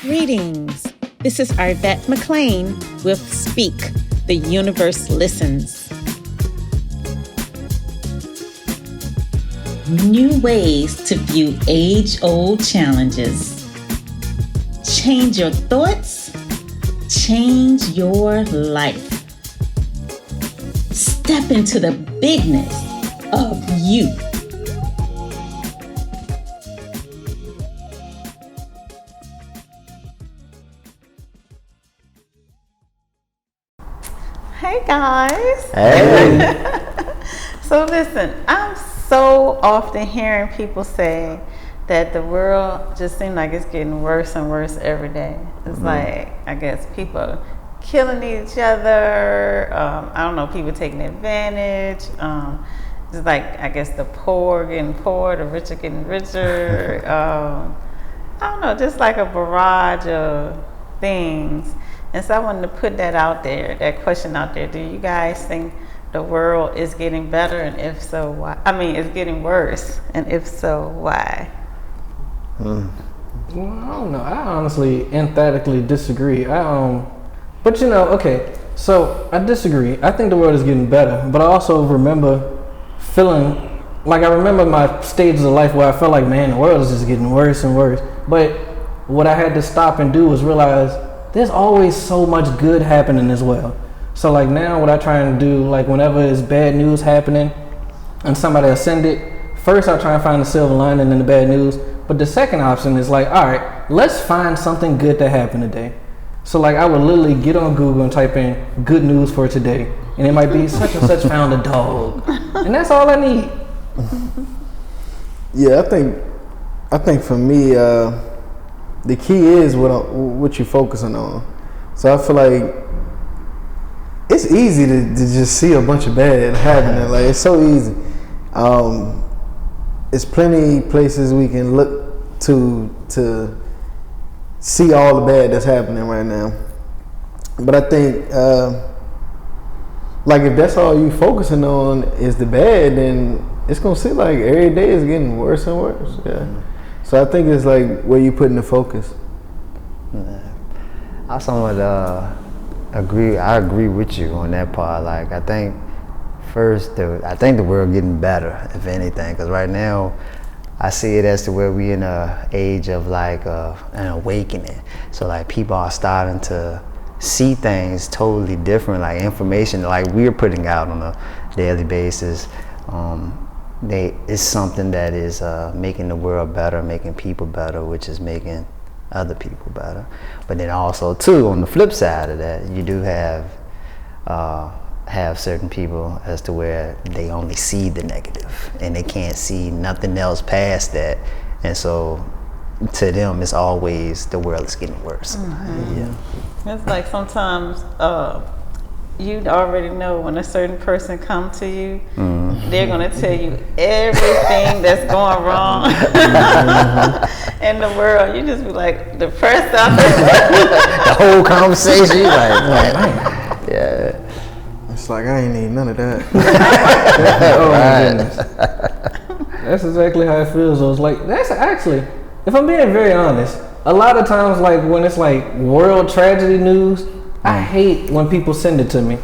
Greetings. This is Arvette McLean with Speak, The Universe Listens. New ways to view age-old challenges. Change your thoughts, change your life. Step into the bigness of you. Hey guys. Hey. So listen, I'm so often hearing people say that the world just seems like it's getting worse and worse every day. It's like, I guess people killing each other. I don't know, people taking advantage. Just like, I guess the poor getting poor, the rich are getting richer. I don't know, just like a barrage of things. And so I wanted to put that out there, that question out there. Do you guys think the world is getting better? And if so, why? I mean, it's getting worse. And if so, why? Well, I don't know. I honestly emphatically disagree. But you know, okay, so I disagree. I think the world is getting better, but I also remember feeling like I remember my stages of life where I felt like, man, the world is just getting worse and worse. But what I had to stop and do was realize there's always so much good happening as well. So like now what I try and do, like whenever there's bad news happening and somebody will send it, first I try and find the silver lining in the bad news. But the second option is like, all right, let's find something good that happened today. So like I would literally get on Google and type in good news for today. And it might be such and such found a dog. And that's all I need. Yeah, I think for me, the key is what you're focusing on. So I feel like it's easy to just see a bunch of bad happening. Like it's so easy. There's plenty places we can look to see all the bad that's happening right now. But I think like if that's all you focusing on is the bad, then it's gonna seem like every day is getting worse and worse. Yeah. So I think it's like where you putting the focus. I somewhat agree. I agree with you on that part. Like I think first, I think the world getting better, if anything, because right now I see it as to where we in a age of like an awakening. So like people are starting to see things totally different, like information like we're putting out on a daily basis. It's something that is making the world better, making people better, which is making other people better. But then also too, on the flip side of that, you do have certain people as to where they only see the negative and they can't see nothing else past that. And so to them, it's always the world is getting worse. Mm-hmm. Yeah. It's like sometimes you'd already know when a certain person come to you, they're gonna tell you everything that's going wrong in the world. You just be like depressed out there. The whole conversation, like, yeah. It's like I ain't need none of that. Oh my goodness. That's exactly how it feels. So it's like that's actually, if I'm being very honest, a lot of times like when it's like world tragedy news, I hate when people send it to me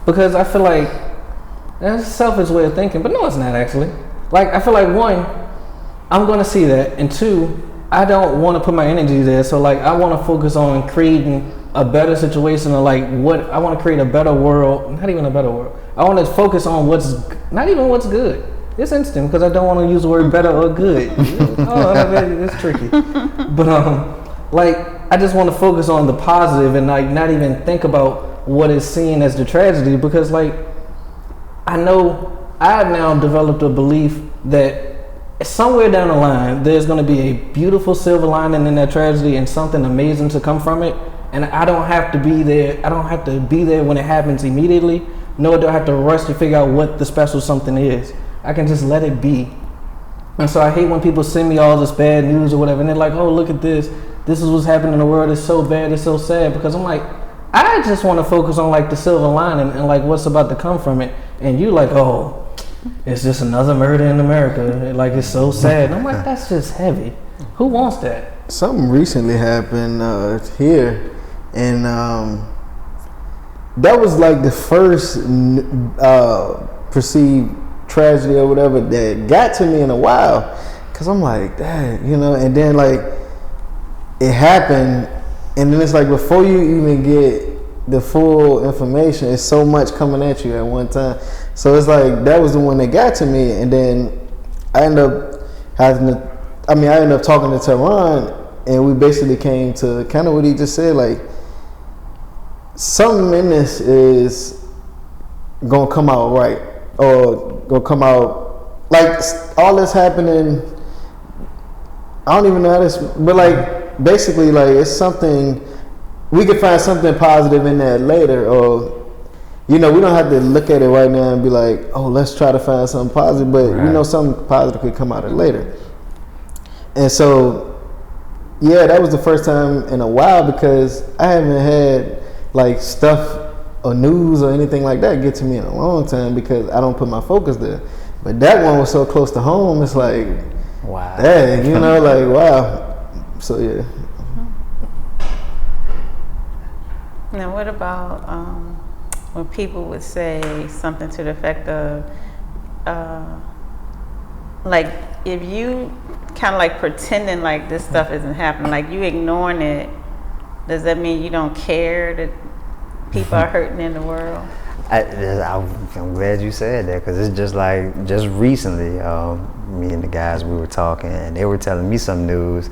because I feel like that's a selfish way of thinking, but no, it's not actually. Like I feel like one, I'm gonna see that, and two, I don't want to put my energy there. So like I want to focus on creating a better situation, or like what I want to create a better world. Not even a better world. I want to focus on not even what's good. It's instant because I don't want to use the word better or good. It's tricky. But like I just want to focus on the positive and like not even think about what is seen as the tragedy, because like I know I've now developed a belief that somewhere down the line there's going to be a beautiful silver lining in that tragedy and something amazing to come from it, and I don't have to be there. I don't have to be there when it happens immediately, nor do I have to rush to figure out what the special something is. I can just let it be. And so I hate when people send me all this bad news or whatever and they're like, oh, look at this is what's happening in the world, it's so bad, it's so sad, because I'm like, I just want to focus on like the silver lining and like what's about to come from it, and you like, oh, it's just another murder in America, like it's so sad. And I'm like, that's just heavy. Who wants that? something recently happened here, and that was like the first perceived tragedy or whatever that got to me in a while. Cause I'm like, dang, you know, and then like it happened, and then it's like before you even get the full information, it's so much coming at you at one time. So it's like that was the one that got to me, and then I ended up talking to Tehran, and we basically came to kind of what he just said, like something in this is gonna come out right, or gonna come out like all this happening. I don't even know how this, but like basically like it's something, we could find something positive in that later, or you know, we don't have to look at it right now and be like, oh, let's try to find something positive, but you know, something positive could come out of it later. And so yeah, that was the first time in a while, because I haven't had like stuff or news or anything like that get to me in a long time, because I don't put my focus there. But that one was so close to home, it's like, Wow. dang, you know, like, wow. So yeah. Now, what about when people would say something to the effect of, like, if you kind of like pretending like this stuff isn't happening, like you ignoring it, does that mean you don't care that people are hurting in the world? I'm glad you said that, because it's just like, just recently, me and the guys, we were talking, and they were telling me some news.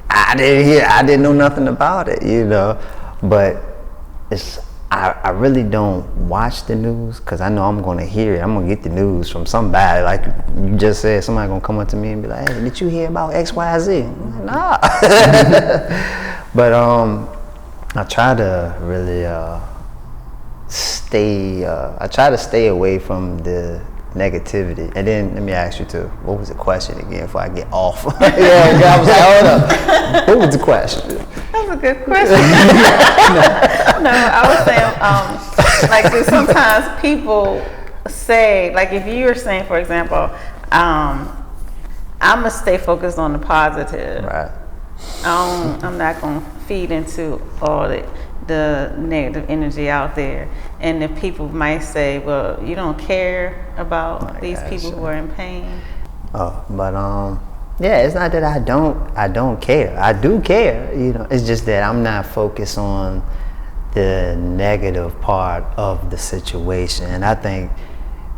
I didn't know nothing about it, you know, but I really don't watch the news, because I know I'm going to hear it. I'm going to get the news from somebody. Like you just said, somebody going to come up to me and be like, hey, did you hear about XYZ? I'm like, nah. But I try to really stay away from the negativity. And then let me ask you too, what was the question again before I get off? Yeah, I was like, hold up. What was the question? That's a good question. No, I was saying, like, cause sometimes people say, like, if you're saying, for example, I'm gonna stay focused on the positive. Right. I'm not gonna feed into all the negative energy out there. And if people might say, well, you don't care about these people who are in pain. But yeah, it's not that I don't care. I do care, you know. It's just that I'm not focused on the negative part of the situation. And I think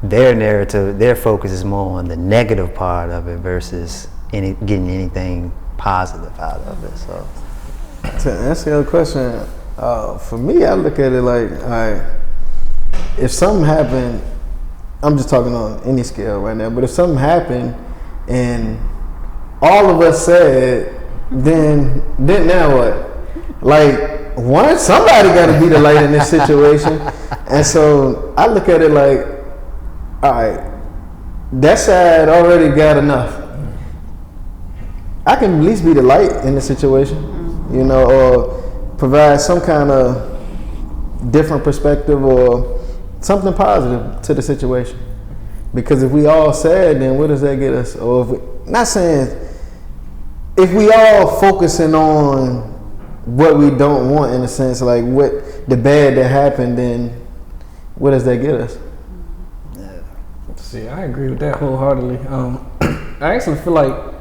their narrative, their focus is more on the negative part of it versus getting anything positive out of it. So to answer your question, for me, I look at it like, all right, if something happened, I'm just talking on any scale right now, but if something happened and all of us said, then now what? Like, one, somebody got to be the light in this situation. And so I look at it like, all right, that side already got enough. I can at least be the light in the situation, you know, or provide some kind of different perspective or something positive to the situation. Because if we all sad, then what does that get us? Or if we, not saying, if we all focusing on what we don't want, in a sense, like what the bad that happened, then what does that get us? See, I agree with that wholeheartedly. I actually feel like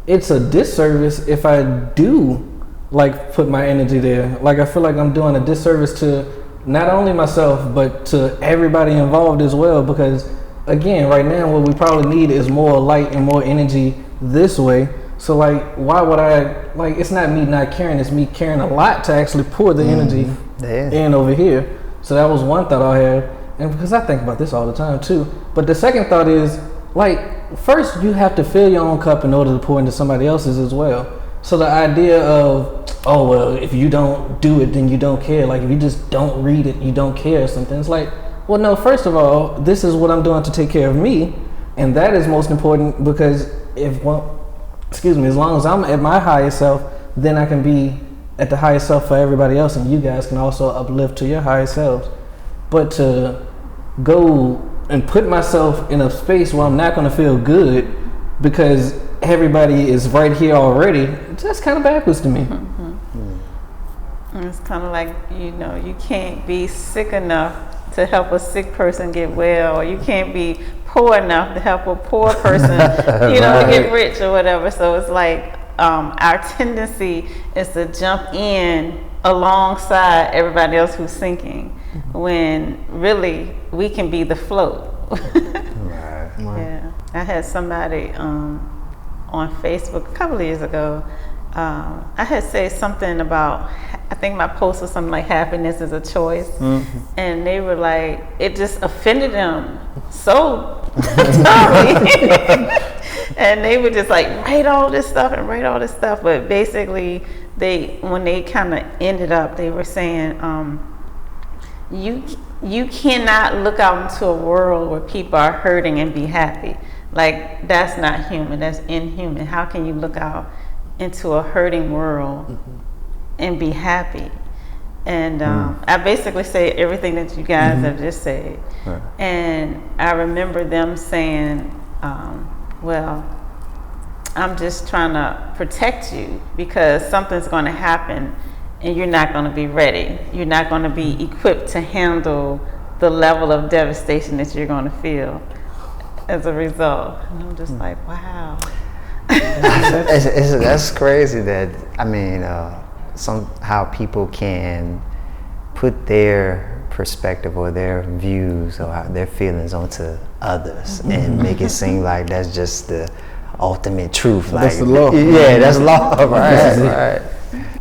it's a disservice if I do like put my energy there. Like, I feel like I'm doing a disservice to not only myself but to everybody involved as well, because again, right now what we probably need is more light and more energy this way. So like, why would I, like, it's not me not caring, it's me caring a lot to actually pour the energy in over here. So that was one thought I had, and because I think about this all the time too. But the second thought is, like, first you have to fill your own cup in order to pour into somebody else's as well. So the idea of, oh, well, if you don't do it, then you don't care. Like, if you just don't read it, you don't care or something. It's like, well, no, first of all, this is what I'm doing to take care of me. And that is most important, because if, well, excuse me, as long as I'm at my highest self, then I can be at the highest self for everybody else, and you guys can also uplift to your highest selves. But to go and put myself in a space where I'm not going to feel good because everybody is right here already, that's kind of backwards to me. And it's kind of like, you can't be sick enough to help a sick person get well, or you can't be poor enough to help a poor person, to get rich or whatever. So it's like our tendency is to jump in alongside everybody else who's sinking, when really we can be the float. Yeah, I had somebody on Facebook a couple of years ago. I had said something about, I think my post was something like happiness is a choice, and they were like, it just offended them so totally. And they would just like write all this stuff, but basically when they kind of ended up, they were saying, you cannot look out into a world where people are hurting and be happy. Like, that's not human, that's inhuman. How can you look out into a hurting world and be happy? And I basically say everything that you guys have just said. Right. And I remember them saying, well, I'm just trying to protect you because something's going to happen and you're not going to be ready. You're not going to be equipped to handle the level of devastation that you're going to feel as a result. And I'm just like, wow. That's crazy that, I mean, somehow people can put their perspective or their views or their feelings onto others and make it seem like that's just the ultimate truth. That's like, the law. Yeah, that's law. Right.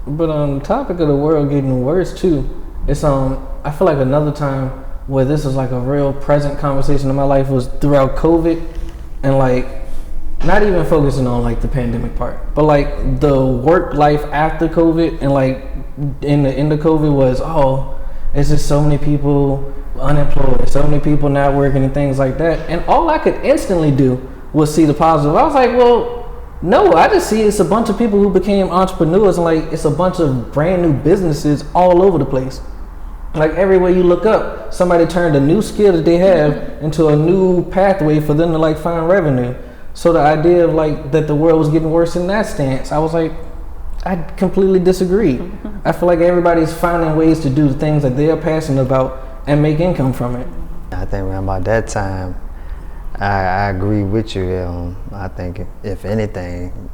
But on the topic of the world getting worse too, it's I feel like another time where this was like a real present conversation in my life was throughout COVID, and like not even focusing on like the pandemic part, but like the work life after COVID, and like in the end of COVID was, it's just so many people unemployed, so many people not working and things like that. And all I could instantly do was see the positive. I was like, well, no, I just see it's a bunch of people who became entrepreneurs, and like it's a bunch of brand new businesses all over the place. Like everywhere you look up, somebody turned a new skill that they have into a new pathway for them to like find revenue. So the idea of like that the world was getting worse in that stance, I was like, I completely disagree. I feel like everybody's finding ways to do the things that they're passionate about and make income from it. I think around about that time, I agree with you. I think if anything,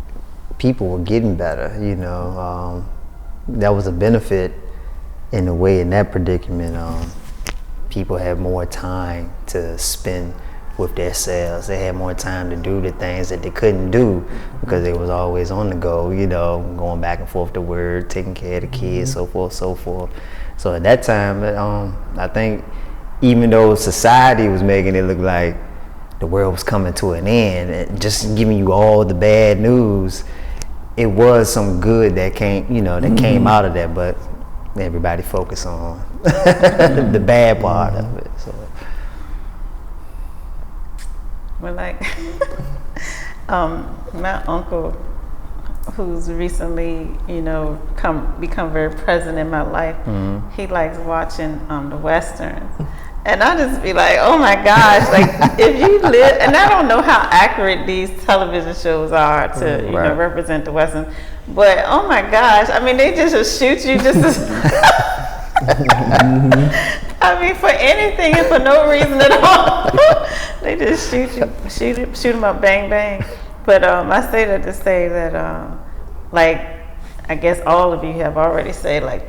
people were getting better. That was a benefit in a way in that predicament. People had more time to spend with themselves. They had more time to do the things that they couldn't do because they was always on the go, going back and forth to work, taking care of the kids, so forth. So at that time, I think even though society was making it look like the world was coming to an end, and just giving you all the bad news, it was some good that came out of that, but everybody focused on the bad part of it. So. Well, like my uncle, who's recently, become very present in my life, he likes watching the Westerns. And I just be like, oh my gosh, like if you live, and I don't know how accurate these television shows are to, represent the Westerns, but oh my gosh, I mean, they just shoot you just as, I mean, for anything and for no reason at all. They just shoot them up, bang, bang. But I say that to say that, like, I guess all of you have already said, like,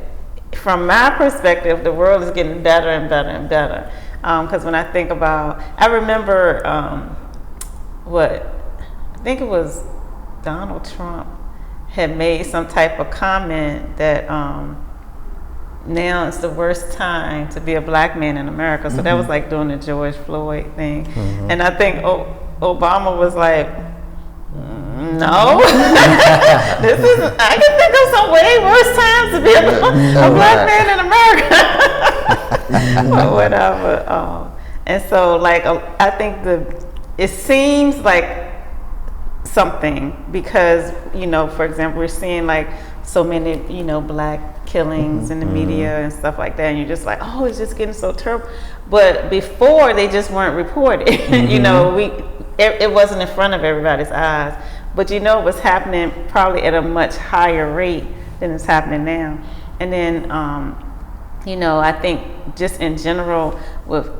from my perspective, the world is getting better and better and better. Because when I think about, I remember I think it was Donald Trump had made some type of comment that now it's the worst time to be a black man in America. So that was like during the George Floyd thing. And I think Obama was like, no, this isn't, I can think of some way worse times to be a black man in America. Or whatever. And so like, I think it seems like something because, for example, we're seeing like so many, black killings in the media and stuff like that. And you're just like, oh, it's just getting so terrible. But before they just weren't reported, it wasn't in front of everybody's eyes. but you know what's happening probably at a much higher rate than it's happening now. And then, you know, I think just in general,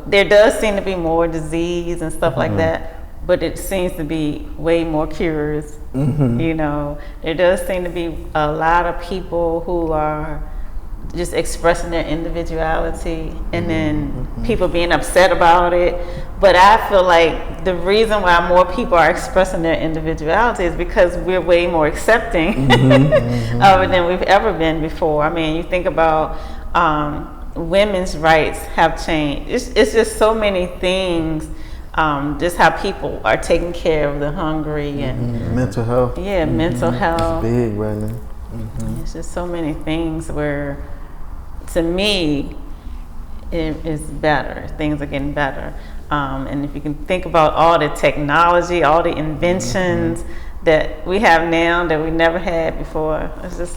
there does seem to be more disease and stuff like that, but it seems to be way more cures. You know, there does seem to be a lot of people who are just expressing their individuality, and then people being upset about it. But I feel like the reason why more people are expressing their individuality is because we're way more accepting of it than we've ever been before. I mean, you think about women's rights have changed. It's just so many things. Just how people are taking care of the hungry and Mental health. yeah, mental health. It's big right now. It's just so many things where, to me, it is better. Things are getting better. And if you can think about all the technology, all the inventions that we have now that we never had before, it just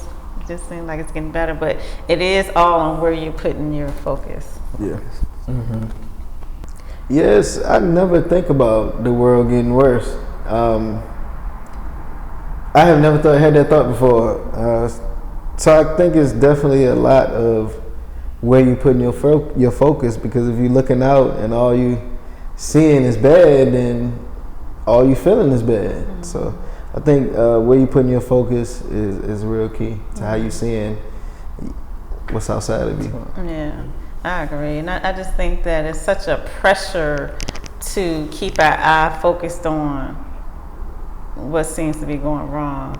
seems like it's getting better. But it is all on where you're putting your focus. Yeah. Yes, I never think about the world getting worse. I have never had that thought before. So I think it's definitely a lot of where you putting your focus, because if you're looking out and all you seeing is bad, then all you feeling is bad. So I think where you putting your focus is real key to how you seeing what's outside of you. Yeah, I agree. And I just think that it's such a pressure to keep our eye focused on what seems to be going wrong.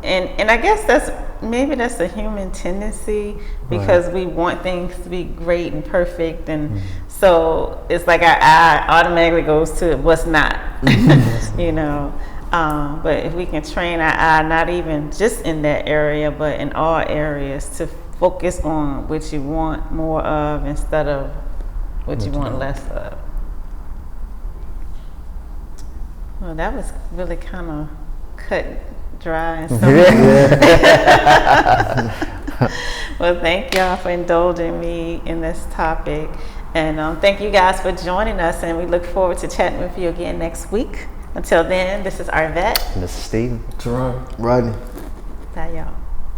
And I guess that's a human tendency, because we want things to be great and perfect, and so it's like our eye automatically goes to what's not. You know, but if we can train our eye, not even just in that area, but in all areas, to focus on what you want more of instead of what you want less of. Well, that was really kind of cut dry and simple. Well, thank y'all for indulging me in this topic. And thank you guys for joining us. And we look forward to chatting with you again next week. Until then, this is Arvette. This is Steven. Jerome. Rodney. Bye, y'all.